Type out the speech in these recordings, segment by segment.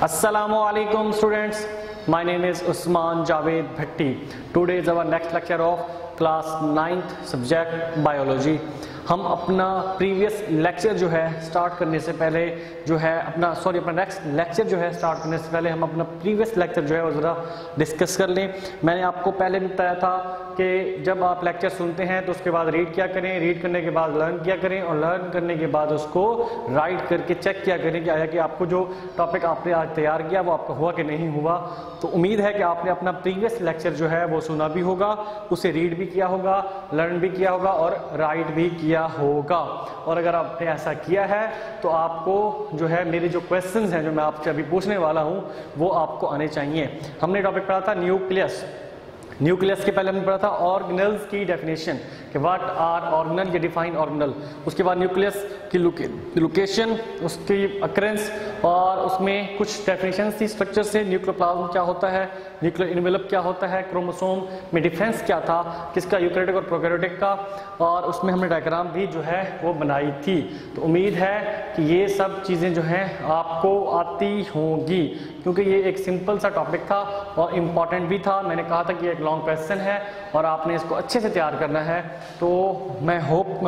Assalamualaikum students, my name is Usman Javed Bhatti. Today is our next lecture of class 9th subject biology. हम अपना previous lecture जो है start करने से पहले जो है अपना नेक्स्ट लेक्चर जो है स्टार्ट करने से पहले हम अपना प्रीवियस लेक्चर जो है वो ज़रा डिस्कस कर लें। मैंने आपको पहले भी बताया था कि जब आप लेक्चर सुनते हैं तो उसके बाद रीड क्या करें, रीड करने के बाद लर्न किया करें और लर्न करने के बाद उसको राइट करके चेक किया करें कि आया कि आपको जो टॉपिक आपने आज तैयार किया वो आपका हुआ कि नहीं हुआ। तो उम्मीद है कि आपने अपना प्रीवियस लेक्चर जो है वो सुना भी होगा, उसे रीड भी किया होगा, लर्न भी किया होगा और राइट भी किया होगा। और अगर आपने ऐसा किया है तो आपको जो है मेरे जो क्वेश्चंस हैं जो मैं आपसे अभी पूछने वाला हूं वो आपको आने चाहिए। हमने टॉपिक पढ़ा था न्यूक्लियस के पहले हमने पढ़ा था ऑर्गेनल्स की डेफिनेशन कि व्हाट आर ऑर्गेनल, या डिफाइन ऑर्गेनल। उसके बाद न्यूक्लियस की लोकेशन, उसकी अकरेंस और उसमें कुछ डेफिनेशन थी स्ट्रक्चर से। न्यूक्लियोप्लाज्म क्या होता है, न्यूक्लियर एनवेलप क्या होता है, क्रोमोसोम में डिफरेंस क्या था किसका, यूकैरियोटिक और प्रोकैरियोटिक का, और उसमें हमने डायग्राम भी जो है वो बनाई थी। तो उम्मीद है कि ये सब चीज़ें जो हैं आपको आती होंगी क्योंकि ये एक सिंपल सा टॉपिक था और इम्पॉर्टेंट भी था। मैंने कहा था कि एक लॉन्ग क्वेश्चन है और आपने इसको अच्छे से तैयार करना है। तो मैं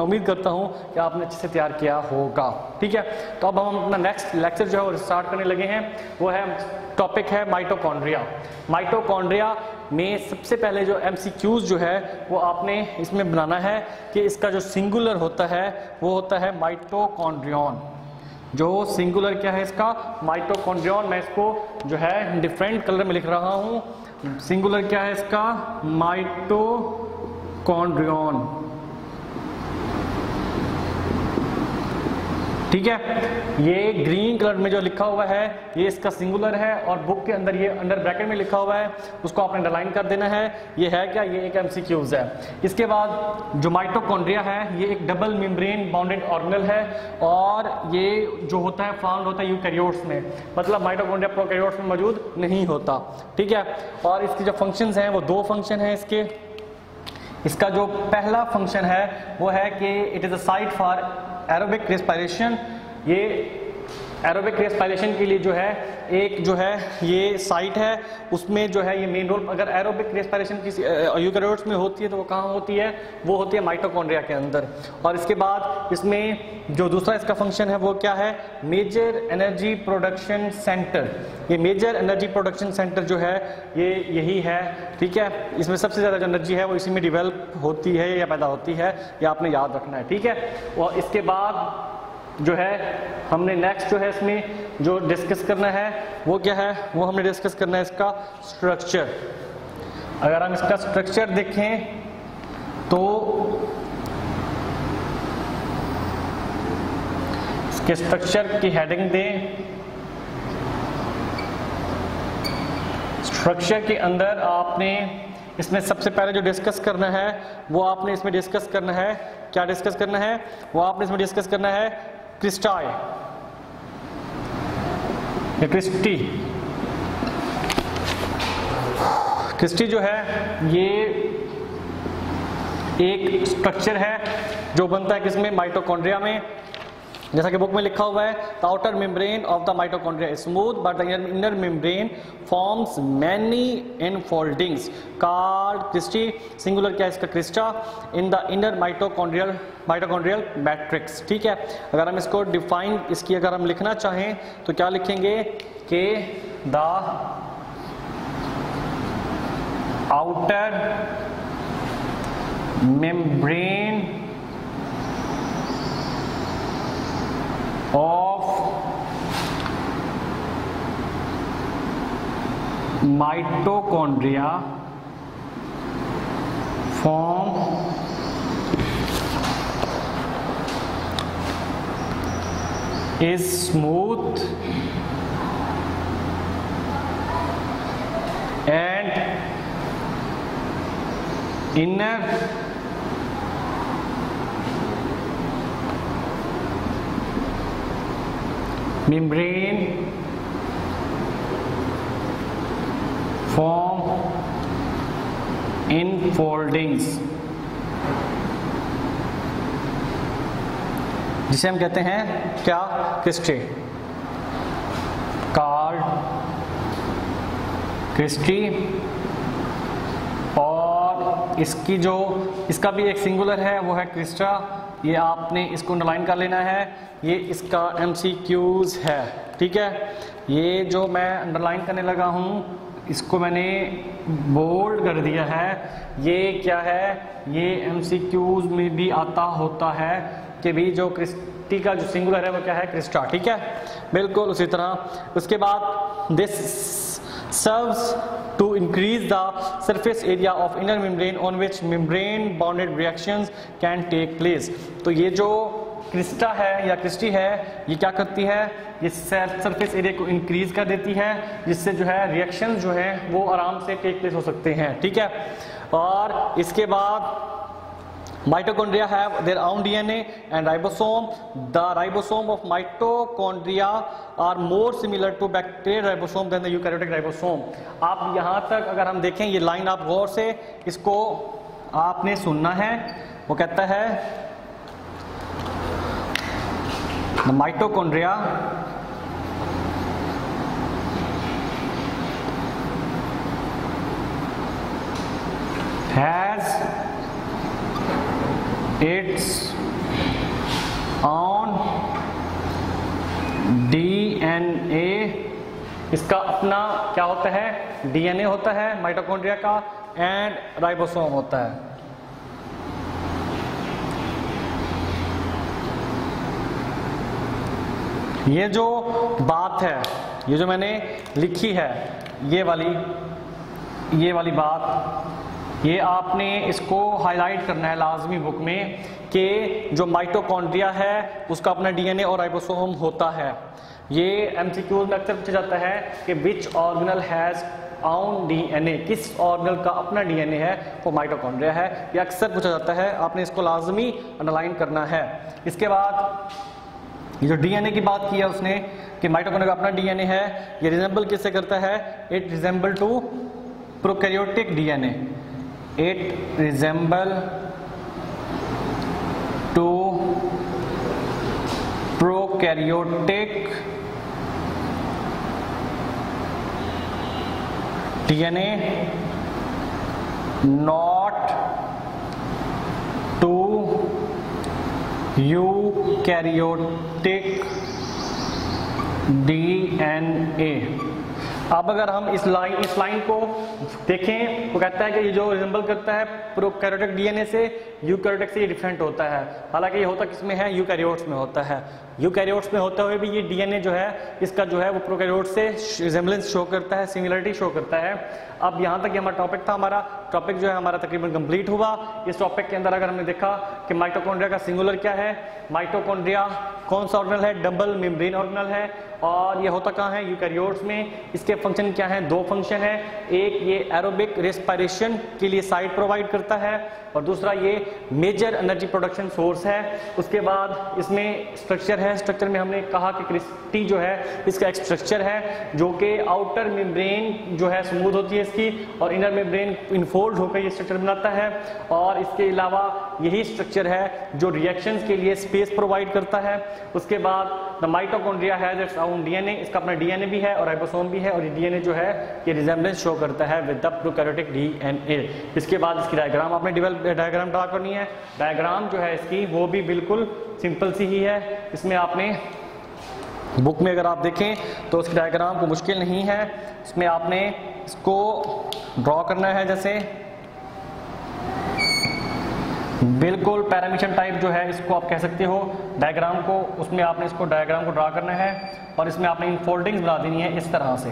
उम्मीद करता हूँ कि आपने अच्छे से तैयार किया होगा। ठीक है, तो अब हम अपना नेक्स्ट लेक्चर जो है वो स्टार्ट करने लगे हैं। वो है टॉपिक है माइटोकॉन्ड्रिया। माइटोकॉन्ड्रिया में सबसे पहले जो MCQs जो है वो आपने इसमें बनाना है कि इसका जो सिंगुलर होता है वो होता है माइटोकॉन्ड्रियन। जो सिंगुलर क्या है इसका, माइटोकॉन्ड्रियन। मैं इसको जो है डिफरेंट कलर में लिख रहा हूं। सिंगुलर क्या है इसका, माइटोकॉन्ड्रियन। ठीक है, ये ग्रीन कलर में जो लिखा हुआ है ये इसका सिंगुलर है और बुक के अंदर ये अंडर ब्रैकेट में लिखा हुआ है, उसको आपने अंडरलाइन कर देना है। ये है क्या, ये एक MCQs है। इसके बाद जो माइटोकॉन्ड्रिया है ये एक डबल मेम्ब्रेन बाउंडेड ऑर्गेनल है और ये जो होता है फाउंड होता है यूकैरियोट्स में, मतलब माइटोकॉन्ड्रिया प्रोकैरियोट्स में मौजूद नहीं होता। ठीक है, और इसकी जो फंक्शंस हैं वो दो फंक्शन हैं इसके। इसका जो पहला फंक्शन है वो है कि it is a site for aerobic respiration. ये एरोबिक रेस्पिरेशन के लिए जो है एक जो है ये साइट है, उसमें जो है ये मेन रोल। अगर एरोबिक रेस्पिरेशन किसी यूकैरियोट्स में होती है तो वो कहाँ होती है, वो होती है माइटोकॉन्ड्रिया के अंदर। और इसके बाद इसमें जो दूसरा इसका फंक्शन है वो क्या है, मेजर एनर्जी प्रोडक्शन सेंटर। ये मेजर एनर्जी प्रोडक्शन सेंटर जो है ये यही है। ठीक है, इसमें सबसे ज़्यादा जो एनर्जी है वो इसी में डेवलप होती है या पैदा होती है, ये आपने याद रखना है। ठीक है, और इसके बाद जो है हमने नेक्स्ट जो है इसमें जो डिस्कस करना है वो क्या है, वो हमने डिस्कस करना है इसका स्ट्रक्चर। अगर हम इसका स्ट्रक्चर देखें तो इसके स्ट्रक्चर की हेडिंग दें। स्ट्रक्चर के अंदर आपने इसमें सबसे पहले जो डिस्कस करना है वो आपने इसमें डिस्कस करना है, क्या डिस्कस करना है, वो आपने इसमें डिस्कस करना है क्रिस्टाई, क्रिस्टी जो है ये एक स्ट्रक्चर है जो बनता है किसमें, माइटोकॉन्ड्रिया में। जैसा कि बुक में लिखा हुआ है, the outer membrane of the mitochondria is smooth but the inner membrane forms many infoldings called cristae. Singular क्या है इसका, crista, in the inner mitochondrial matrix. ठीक है, अगर हम इसको डिफाइन इसकी अगर हम लिखना चाहें तो क्या लिखेंगे कि the outer membrane of mitochondria form is smooth and inner membrane form infoldings, जिसे हम कहते हैं क्या, क्रिस्टे, कार्ड क्रिस्टी, और इसका भी एक सिंगुलर है, वो है क्रिस्टा। ये आपने इसको अंडरलाइन कर लेना है, ये इसका MCQs है, ठीक है। ये जो मैं अंडरलाइन करने लगा हूँ इसको मैंने बोल्ड कर दिया है। ये क्या है, ये MCQs में भी आता होता है कि भी जो क्रिस्टी का जो सिंगुलर है वो क्या है, क्रिस्टा, ठीक है। बिल्कुल उसी तरह उसके बाद this serves to increase the surface area of inner membrane on which membrane bounded reactions can take place. तो ये जो क्रिस्टा है या क्रिस्टी है, ये क्या करती है, ये सरफेस एरिया को इंक्रीज कर देती है, जिससे जो है रिएक्शंस जो है वो आराम से टेक प्लेस हो सकते हैं, ठीक है। और इसके बाद mitochondria have their own DNA and ribosome. The ribosome of mitochondria are more similar to bacterial ribosome than the eukaryotic ribosome. आप यहाँ तक अगर हम देखें, ये लाइन आप गौर से इसको आपने सुनना है। वो कहता है the mitochondria has its own DNA। इसका अपना क्या होता है, DNA होता है माइटोकॉन्ड्रिया का, एंड राइबोसोम होता है। ये जो बात है, ये जो मैंने लिखी है, ये वाली बात, ये आपने इसको हाईलाइट करना है लाजमी बुक में कि जो माइटोकॉन्ड्रिया है उसका अपना DNA और राइबोसोम होता है। ये MCQ में अक्सर पूछा जाता है कि विच ऑर्गेनल हैज ओन DNA, किस ऑर्गेनल का अपना DNA है, वो माइटोकॉन्ड्रिया है। ये अक्सर पूछा जाता है, आपने इसको लाजमी अंडरलाइन करना है। इसके बाद ये जो DNA की बात की है उसने कि माइटोकॉन्ड्रिया का अपना DNA है, ये रिजेंबल किससे करता है, it resemble to prokaryotic DNA। It resemble to prokaryotic DNA, not to eukaryotic DNA। अब अगर हम इस लाइन को देखें तो कहता है कि ये जो रिजेंबल करता है प्रोकैरियोटिक डीएनए से, यूकैरियोटिक से ये डिफरेंट होता है। हालांकि ये होता किसमें है, यूकैरियोट्स में होता है। यूकैरियोट्स में होते हुए भी ये डीएनए जो है इसका जो है वो प्रोकैरियोट से रिजेंबलेंस शो करता है, सिमिलरिटी शो करता है। अब यहाँ तक ये हमारा टॉपिक था। हमारा टॉपिक जो है हमारा तकरीबन कंप्लीट हुआ। इस टॉपिक के अंदर अगर हमने देखा कि माइटोकॉन्ड्रिया का सिंगुलर क्या है, माइटोकॉन्ड्रिया कौन सा ऑर्गेनल है, डबल मेम्ब्रेन ऑर्गेनल है, और ये होता कहाँ है, यूकैरियोट्स में। इसके फंक्शन क्या है, दो फंक्शन है, एक ये एरोबिक रेस्पिरेशन के लिए साइट प्रोवाइड करता है और दूसरा ये मेजर एनर्जी प्रोडक्शन सोर्स है। उसके बाद इसमें स्ट्रक्चर है, स्ट्रक्चर में हमने कहा कि क्रिस्टी जो है इसका एक स्ट्रक्चर है जो कि आउटर मेम्ब्रेन जो है स्मूथ होती है इसकी, और इनर मेम्ब्रेन इनफोल्ड होकर ये स्ट्रक्चर बनाता है। और इसके अलावा यही स्ट्रक्चर है जो रिएक्शंस के लिए स्पेस प्रोवाइड करता है। उसके बाद the mitochondria has its own DNA, इसका अपना डीएनए भी है और राइबोसोम भी है, और ये डीएनए जो है ये रिजेंबलेंस शो करता है विद द प्रोकैरियोटिक डीएनए। इसके बाद इसकी डायग्राम आपने डायग्राम ड्रा करनी है। डायग्राम जो है इसकी वो भी बिल्कुल सिंपल सी ही है। इसमें आपने बुक में अगर आप देखें तो उसकी डायग्राम को मुश्किल नहीं है, इसमें आपने इसको ड्रॉ करना है जैसे बिल्कुल पैरामीशन टाइप जो है इसको आप कह सकते हो डायग्राम को। उसमें आपने इसको डायग्राम को ड्रा करना है और इसमें आपने इनफोल्डिंग्स बना देनी है इस तरह से,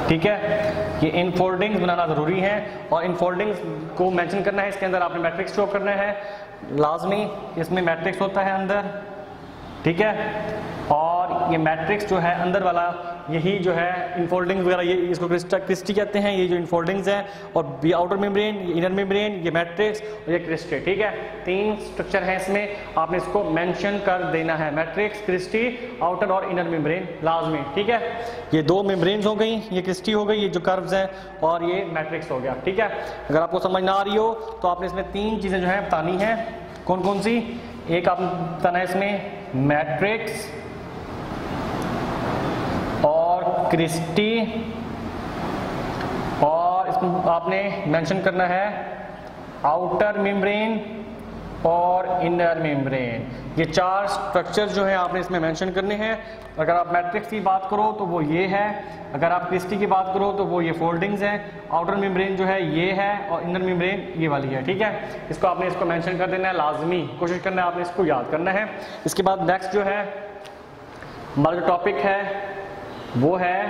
ठीक है। ये इनफोल्डिंग्स बनाना जरूरी है और इनफोल्डिंग्स को मेंशन करना है। इसके अंदर आपने मैट्रिक्स शो करना है लाजमी, इसमें मैट्रिक्स होता है अंदर, ठीक है। और ये मैट्रिक्स जो है अंदर वाला यही जो है इनफोल्डिंग्स वगैरह, ये इसको क्रिस्टी कहते हैं। ये जो इनफोल्डिंग्स हैं, और ये आउटर मेम्ब्रेन, ये इनर मेम्ब्रेन, ये मैट्रिक्स और ये क्रिस्टी, ठीक है। तीन स्ट्रक्चर हैं इसमें, आपने इसको मेंशन कर देना है, मैट्रिक्स, क्रिस्टी, आउटर और इनर मेम्ब्रेन लाजमी, ठीक है। ये दो मेम्ब्रेन्स हो गई, ये क्रिस्टी हो गई, ये जो कर्व्स हैं, और ये मैट्रिक्स हो गया, ठीक है। अगर आपको समझ ना आ रही हो तो आपने इसमें तीन चीजें जो है बतानी है। कौन कौन सी, एक आपने बताना है इसमें मैट्रिक्स और क्रिस्टी, और इसमें आपने मेंशन करना है आउटर मेम्ब्रेन और इनर मेम्ब्रेन। ये चार स्ट्रक्चर जो है आपने इसमें मेंशन करने हैं। अगर आप मैट्रिक्स की बात करो तो वो ये है, अगर आप क्रिस्टी की बात करो तो वो ये फोल्डिंग्स हैं, आउटर मेम्ब्रेन जो है ये है और इनर मेम्ब्रेन ये वाली है। ठीक है, इसको आपने इसको मेंशन कर देना है, लाजमी कोशिश करना है आपने इसको याद करना है। इसके बाद नेक्स्ट जो है हमारा जो टॉपिक है वो है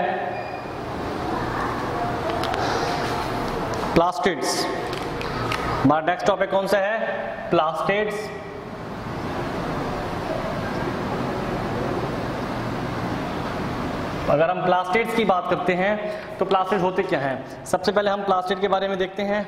प्लास्टिड्स। हमारा नेक्स्ट टॉपिक कौन सा है? प्लास्टिड्स। अगर हम प्लास्टिड्स की बात करते हैं तो प्लास्टिड्स होते क्या हैं? सबसे पहले हम प्लास्टिड के बारे में देखते हैं।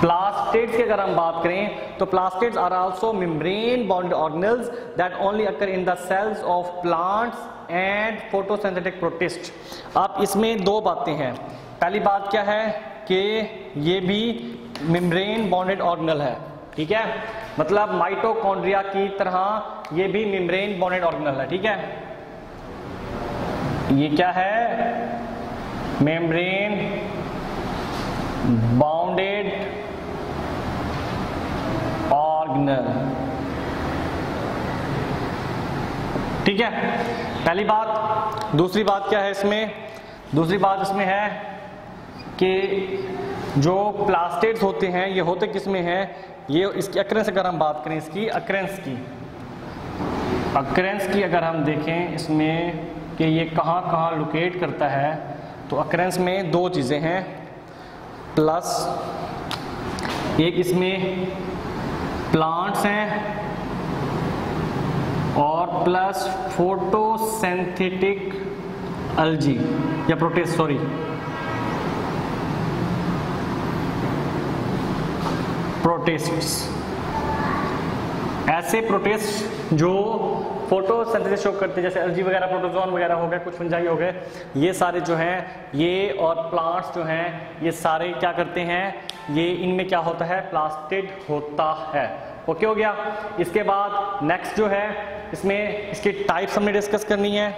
प्लास्टिड्स की अगर हम बात करें तो plastids are also membrane bounded organelles that only occur in the cells of plants and photosynthetic protist. आप इसमें दो बातें हैं। पहली बात क्या है कि ये भी मेम्ब्रेन बाउंडेड ऑर्गेनेल है। ठीक है, मतलब माइटोकॉन्ड्रिया की तरह ये भी मेम्ब्रेन बाउंडेड ऑर्गेनेल है। ठीक है, ये क्या है? Membrane bounded organelle. ठीक है, पहली बात। दूसरी बात क्या है इसमें? दूसरी बात इसमें है कि जो प्लास्टिड्स होते हैं ये होते किस में है? ये इसकी अक्रेंस अगर हम बात करें, इसकी अक्रेंस की अगर हम देखें इसमें कि ये कहाँ कहाँ लोकेट करता है, तो अक्रेंस में दो चीज़ें हैं, प्लस एक इसमें प्लांट्स हैं और प्लस फोटोसिंथेटिक एल्गी या प्रोटिस्ट, सॉरी प्रोटिस्ट्स। ऐसे प्रोटिस्ट जो फोटोसिंथेसिस शो करते हैं, जैसे एल्गी वगैरह, प्रोटोजोन वगैरह हो गए, कुछ फंजाई हो गए, ये सारे जो हैं ये और प्लांट्स जो हैं ये सारे क्या करते हैं? ये इनमें क्या होता है? प्लास्टिड होता है। ओके हो गया। इसके बाद नेक्स्ट जो है इसमें इसकी टाइप्स हमने डिस्कस करनी है।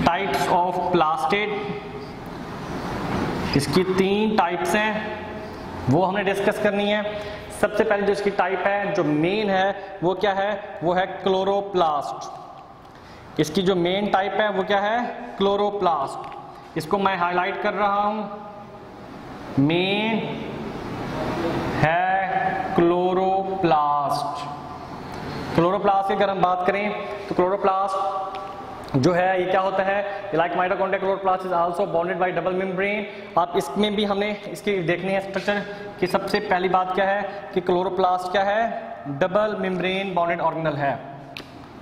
टाइप्स ऑफ प्लास्टिड, इसकी 3 टाइप्स हैं वो हमने डिस्कस करनी है। सबसे पहले जो इसकी टाइप है, जो मेन है वो क्या है? वो है क्लोरोप्लास्ट। इसकी जो मेन टाइप है वो क्या है? क्लोरोप्लास्ट। इसको मैं हाईलाइट कर रहा हूं, मेन है क्लोरोप्लास्ट। क्लोरोप्लास्ट की अगर हम बात करें तो क्लोरोप्लास्ट जो है ये क्या होता है? Like mitochondria, chloroplast is also bounded by double membrane. आप इसमें भी हमने इसकी देखनी है स्ट्रक्चर कि सबसे पहली बात क्या है कि क्लोरोप्लास्ट क्या है? डबल मेम्ब्रेन बाउंडेड ऑर्गेनेल है।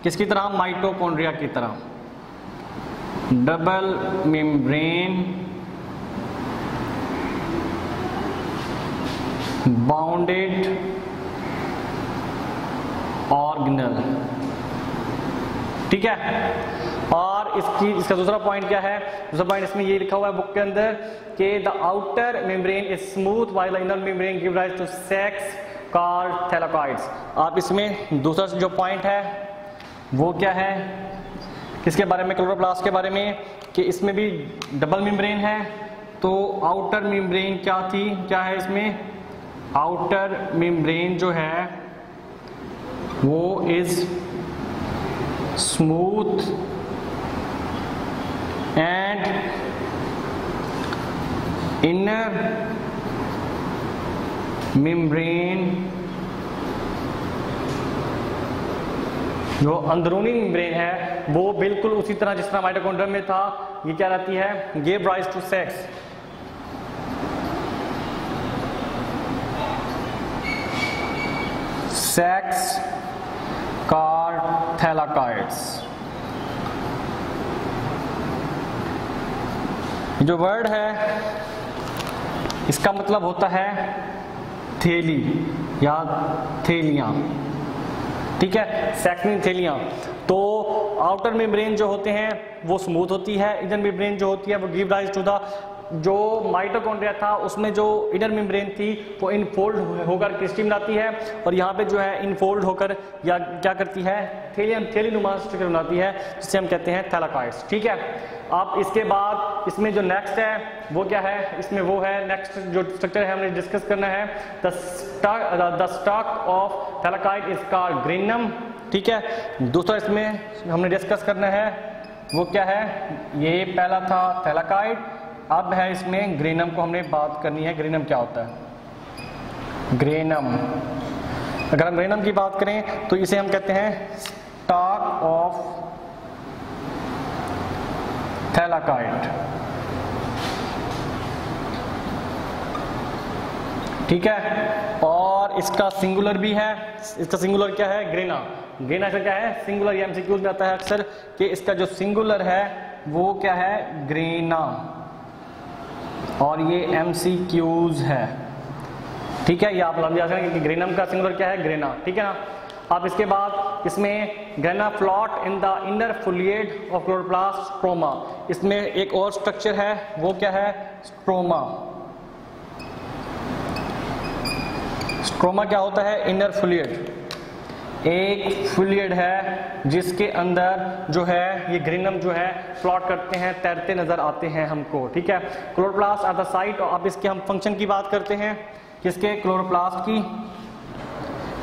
किसकी तरह? माइटोकॉन्ड्रिया की तरह। Double membrane bounded organelle. ठीक है, और इसका दूसरा पॉइंट क्या है? दूसरा पॉइंट इसमें ये लिखा हुआ है बुक के अंदर कि the outer membrane is smooth while the inner membrane give rise to sacs called thylakoids. आप इसमें दूसरा जो पॉइंट है वो क्या है? किसके बारे में? क्लोरोप्लास्ट के बारे में, कि इसमें भी डबल मेम्ब्रेन है। तो आउटर मेम्ब्रेन क्या है इसमें? आउटर मेम्ब्रेन जो है वो is smooth and inner membrane जो अंदरूनी मेम्ब्रेन है वो बिल्कुल उसी तरह जिस तरह माइटोकॉन्ड्रिया में था, ये क्या रहती है? Give rise to sacs. Sacs called thylakoids. जो वर्ड है इसका मतलब होता है थैली या थैलियां। ठीक है, सेक्स मीन थैलियां। तो आउटर मेम्ब्रेन जो होते हैं वो स्मूथ होती है, इनर मेम्ब्रेन जो होती है वो गिव राइज टू द जो माइटोकॉन्ड्रिया था उसमें जो इनर मेम्ब्रेन थी वो इनफोल्ड होकर क्रिस्टी बनाती है, और यहाँ पे जो है इनफोल्ड होकर या क्या करती है, थैलीनुमा स्ट्रक्चर बनाती है, जिसे हम कहते हैं थैलाकॉइड्स। ठीक है, अब इसके बाद इसमें जो नेक्स्ट है वो क्या है, इसमें वो है नेक्स्ट जो स्ट्रक्चर है हमने डिस्कस करना है, the stock of thylakoid is called granum. ठीक है, दूसरा इसमें हमने डिस्कस करना है वो क्या है, ये पहला था थैलाकॉइड, अब है इसमें ग्रेनम को हमने बात करनी है। ग्रेनम क्या होता है? ग्रेनम, अगर हम ग्रेनम की बात करें तो इसे हम कहते हैं स्टॉक ऑफ थैलाकॉइड। ठीक है, और इसका सिंगुलर भी है, इसका सिंगुलर क्या है? ग्रेना। ग्रेना का क्या है? सिंगुलर। ये एमसीक्यूज में आता है अक्सर कि इसका जो सिंगुलर है वो क्या है? ग्रेना, और ये एमसीक्यूज है। ठीक है, ये आप लग जाते हैं कि ग्रेनम का सिंगुलर क्या है? ग्रेना। ठीक है ना। अब इसके बाद इसमें grana float in the inner foliate of chloroplast stroma. इसमें एक और स्ट्रक्चर है वो क्या है? स्ट्रोमा। स्ट्रोमा क्या होता है? Inner folate. एक फोलिएट है जिसके अंदर जो है ये ग्रेनम जो है फ्लॉट करते हैं, तैरते नजर आते हैं हमको। ठीक है, क्लोरोप्लास्ट आर द साइट। अब इसके हम फंक्शन की बात करते हैं, किसके? क्लोरोप्लास्ट की।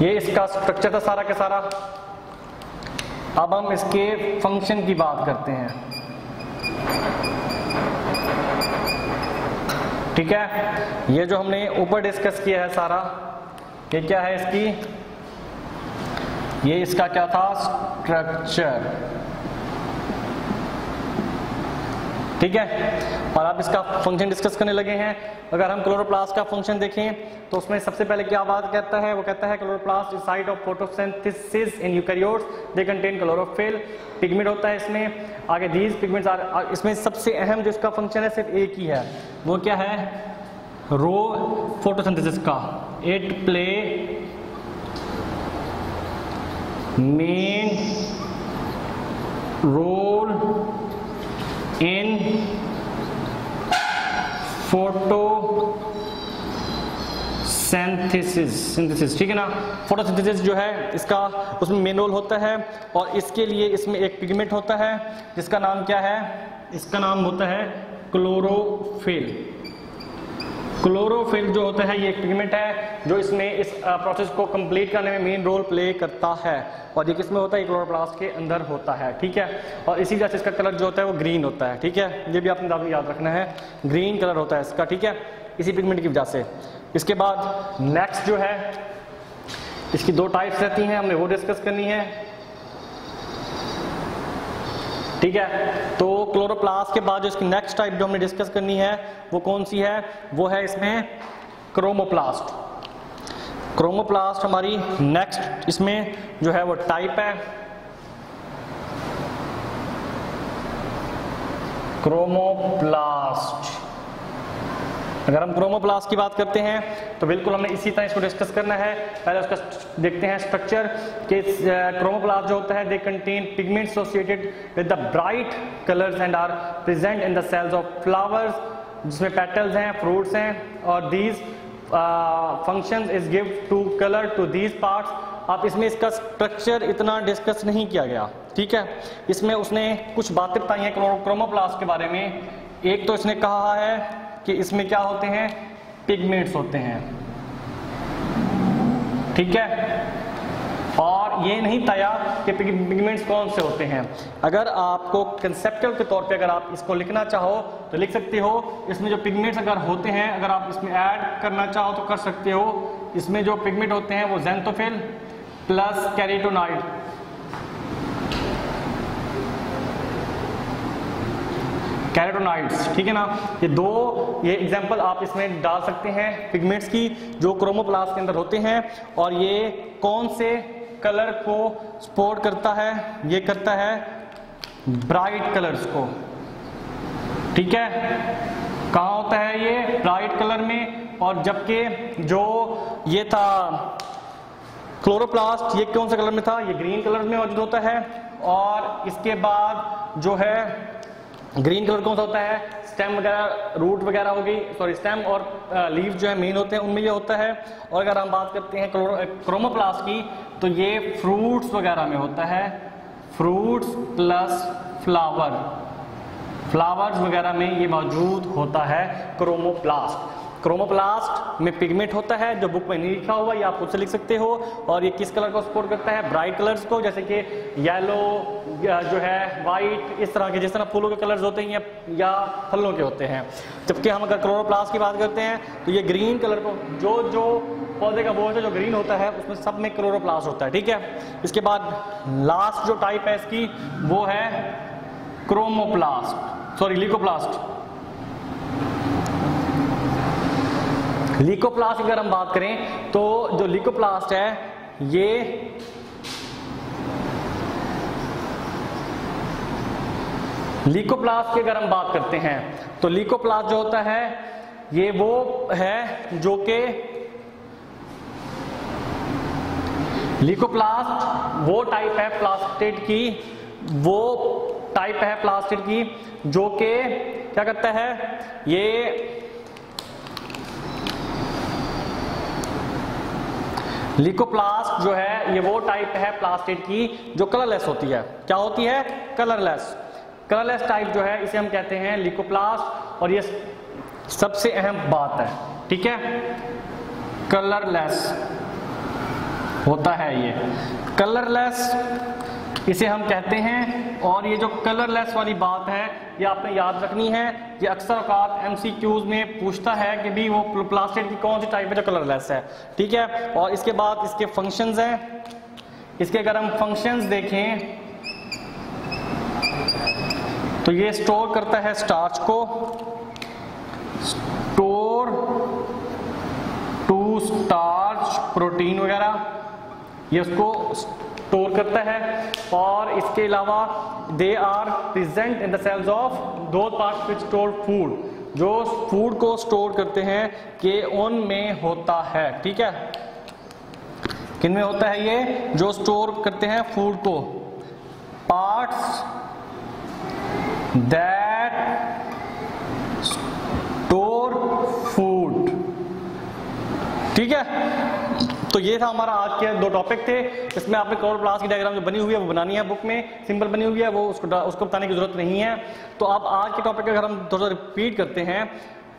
ये इसका स्ट्रक्चर था सारा का सारा। अब हम इसके फंक्शन की बात करते हैं। ठीक है, ये जो हमने ऊपर डिस्कस किया है सारा, ये क्या है इसकी? ये इसका क्या था? स्ट्रक्चर। ठीक है, और अब इसका फंक्शन डिस्कस करने लगे हैं। अगर हम क्लोरोप्लास्ट का फंक्शन देखें तो उसमें सबसे पहले क्या बात करता है? वो कहता है chloroplast is site of photosynthesis in eukaryotes, they contain chlorophyll. Pigment होता है इसमें। आगे दीज पिगमेंट्स आर, इसमें सबसे अहम जो इसका फंक्शन है सिर्फ एक ही है, वो क्या है? रो फोटोसिंथेसिस का। It play main role in photosynthesis. ठीक है ना। फोटोसिंथेसिस जो है इसका उसमें मेन रोल होता है, और इसके लिए इसमें एक पिगमेंट होता है जिसका नाम क्या है? इसका नाम होता है क्लोरोफिल। क्लोरोफिल जो होता है ये एक पिगमेंट है जो इसमें इस प्रोसेस को कंप्लीट करने में मेन रोल प्ले करता है, और ये किसमें होता है? क्लोरोप्लास्ट के अंदर होता है। ठीक है, और इसी वजह से इसका कलर जो होता है वो ग्रीन होता है। ठीक है, ये भी आपने याद रखना है, ग्रीन कलर होता है इसका। ठीक है, इसी पिगमेंट की वजह से। इसके बाद नेक्स्ट जो है, इसकी दो टाइप्स रहती हैं, हमने वो डिस्कस करनी है। ठीक है, तो क्लोरोप्लास्ट के बाद जो इसकी नेक्स्ट टाइप जो हमने डिस्कस करनी है वो कौन सी है? वो है इसमें क्रोमोप्लास्ट। क्रोमोप्लास्ट हमारी नेक्स्ट इसमें जो है वो टाइप है। क्रोमोप्लास्ट। अगर हम क्रोमोप्लास्ट की बात करते हैं तो बिल्कुल हमने इसी तरह इसको डिस्कस करना है। पहले उसका देखते हैं स्ट्रक्चर कि क्रोमोप्लास्ट जो होता है they contain pigments associated with the bright colours and are present in the cells of flowers, जिसमें पेटल्स हैं, फ्रूट्स हैं, और these functions is give to colour to these parts. अब इसमें इसका स्ट्रक्चर इतना डिस्कस नहीं किया गया। ठीक है, इसमें उसने कुछ बातें बताई हैं क्रोमोप्लास्ट के बारे में। एक तो इसने कहा है कि इसमें क्या होते हैं? पिगमेंट्स होते हैं। ठीक है, और ये नहीं बताया कि पिगमेंट्स कौन से होते हैं। अगर आपको कंसेप्चुअल के तौर पे अगर आप इसको लिखना चाहो तो लिख सकते हो। इसमें जो पिगमेंट्स अगर होते हैं, अगर आप इसमें ऐड करना चाहो तो कर सकते हो। इसमें जो पिगमेंट होते हैं वो ज़ैंथोफिल प्लस कैरोटीनॉइड। कैरोटीनॉइड्स। ठीक है ना, ये दो ये एग्जांपल आप इसमें डाल सकते हैं पिगमेंट्स की जो क्रोमोप्लास्ट के अंदर होते हैं, और ये कौन से कलर को सपोर्ट करता है? ये करता है ब्राइट कलर्स को। ठीक है, कहाँ होता है ये? ब्राइट कलर में। और जबकि जो ये था क्लोरोप्लास्ट, ये कौन से कलर में था? ये ग्रीन कलर में मौजूद होता है। और इसके बाद जो है ग्रीन कलर कौन सा होता है? स्टेम वगैरह, रूट वगैरह हो गई, सॉरी स्टेम और लीव जो है मेन होते हैं, उनमें ये होता है। और अगर हम बात करते हैं क्रोमोप्लास्ट की, तो ये फ्रूट्स वगैरह में होता है, फ्रूट्स प्लस फ्लावर्स वगैरह में ये मौजूद होता है क्रोमोप्लास्ट। क्रोमोप्लास्ट में पिगमेंट होता है जो बुक में नहीं लिखा हुआ, ये आप खुद से लिख सकते हो। और ये किस कलर को सपोर्ट करता है? ब्राइट कलर्स को, जैसे कि येलो जो है, वाइट, इस तरह के, जिस तरह फूलों के कलर्स होते हैं या फलों के होते हैं। जबकि हम अगर क्लोरोप्लास्ट की बात करते हैं तो ये ग्रीन कलर को, जो पौधे का बोझ है जो ग्रीन होता है उसमें सब में क्लोरोप्लास्ट होता है, ठीक है। इसके बाद लास्ट जो टाइप है इसकी वो है लीकोप्लास्ट। लीकोप्लास्ट अगर हम बात करें तो जो लीकोप्लास्ट है ये लीकोप्लास्ट की अगर हम बात करते हैं तो लीकोप्लास्ट जो होता है ये वो है जो कि लीकोप्लास्ट वो टाइप है प्लास्टिड की, जो कि क्या करता है, ये लीकोप्लास्ट जो है ये वो टाइप है प्लास्टिड की जो कलरलेस होती है। क्या होती है? कलरलेस टाइप जो है इसे हम कहते हैं लीकोप्लास्ट। और ये सबसे अहम बात है, ठीक है, कलरलेस होता है, ये कलरलेस इसे हम कहते हैं। और ये जो कलरलेस वाली बात है ये आपने याद रखनी है, ये अक्सर औकात MCQs में पूछता है कि भी वो प्लास्टिड की कौन सी टाइप है जो कलरलेस है, ठीक है। और इसके बाद इसके फंक्शंस हैं, इसके अगर हम फंक्शंस देखें तो ये स्टोर करता है स्टार्च को, स्टोर टू स्टार्च प्रोटीन वगैरह, ये उसको स्टोर करता है। और इसके अलावा they are present in the cells of those parts which store food, जो फूड को स्टोर करते हैं कि उनमें होता है, ठीक है। किन में होता है ये जो स्टोर करते हैं फूड को? पार्ट्स दैट स्टोर फूड, ठीक है। तो ये था हमारा आज के 2 टॉपिक थे। इसमें आपने क्लोरोप्लास्ट की डायग्राम जो बनी हुई है वो बनानी है, बुक में सिंपल बनी हुई है, वो उसको बताने की जरूरत नहीं है। तो अब आज के टॉपिक अगर हम थोड़ा सा रिपीट करते हैं,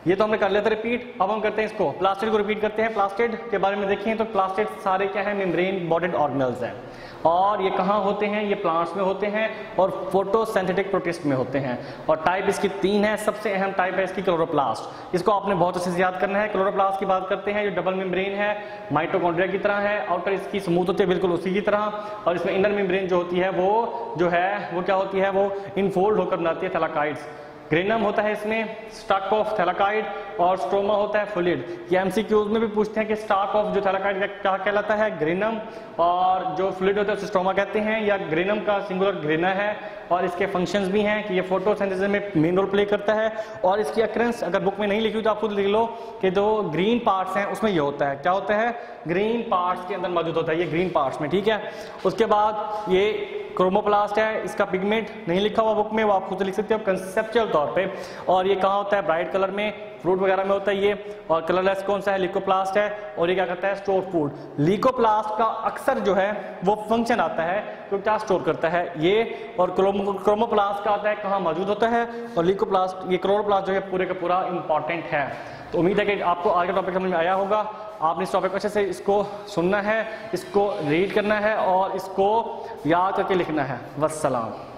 ये तो हमने कर लिया था रिपीट, अब हम करते हैं इसको प्लास्टिड को रिपीट करते हैं। प्लास्टिड के बारे में देखें तो प्लास्टिड सारे क्या है? मेम्ब्रेन बॉडीड ऑर्गेनल्स हैं। और ये कहाँ होते हैं? ये प्लांट्स में होते हैं और फोटोसिंथेटिक प्रोटिस्ट में होते हैं। और टाइप इसकी 3 है। सबसे अहम टाइप है इसकी क्लोरोप्लास्ट, इसको आपने बहुत अच्छे से याद करना है। क्लोरोप्लास्ट की बात करते हैं, जो डबल मेम्ब्रेन है, माइटोकॉन्ड्रिया की तरह है, आउटर इसकी स्मूथ होती है बिल्कुल उसी की तरह। और इसमें इनर मेम्ब्रेन जो होती है वो जो है वो क्या होती है? वो इनफोल्ड होकर बनाती है थैलाकाइड्स। ग्रेनम होता है इसमें स्टॉक ऑफ थैलाकाइड, और स्ट्रोमा होता है फ्लूइड। ये MCQs में भी पूछते हैं कि स्टॉक ऑफ जो थैलाकाइड क्या कहलाता है? ग्रेनम, और जो फ्लूइड होता है उसे स्ट्रोमा कहते हैं, या ग्रेनम का सिंगुलर ग्रेना है। और इसके फंक्शंस भी हैं कि ये फोटोसिंथेसिस में मेन रोल प्ले करता है। और इसकी अक्रेंस अगर बुक में नहीं लिखी हुई तो आप खुद लिख लो कि जो ग्रीन पार्ट्स हैं उसमें ये होता है। क्या होता है? ग्रीन पार्ट्स के अंदर मौजूद होता है ये ग्रीन पार्ट्स में, ठीक है। उसके बाद ये क्रोमोप्लास्ट है, इसका पिगमेंट नहीं लिखा हुआ बुक में, वो आप खुद लिख सकते हो कंसेप्चुअल तौर पे। और ये कहाँ होता है? ब्राइट कलर में, फ्रूट वगैरह में होता है ये। और कलरलेस कौन सा है? लीकोप्लास्ट है। और ये क्या करता है? Store food. लीकोप्लास्ट का अक्सर जो है वो फंक्शन आता है तो क्या स्टोर करता है ये, और क्रोमोप्लास्ट का आता है कहाँ मौजूद होता है। और लीकोप्लास्ट, ये क्लोरोप्लास्ट जो है पूरे का पूरा इंपॉर्टेंट है। तो उम्मीद है कि आपको आज का टॉपिक समझ में आया होगा। आपने इस टॉपिक को अच्छे से इसको सुनना है, इसको रीड करना है और इसको याद करके लिखना है। वस्सलाम।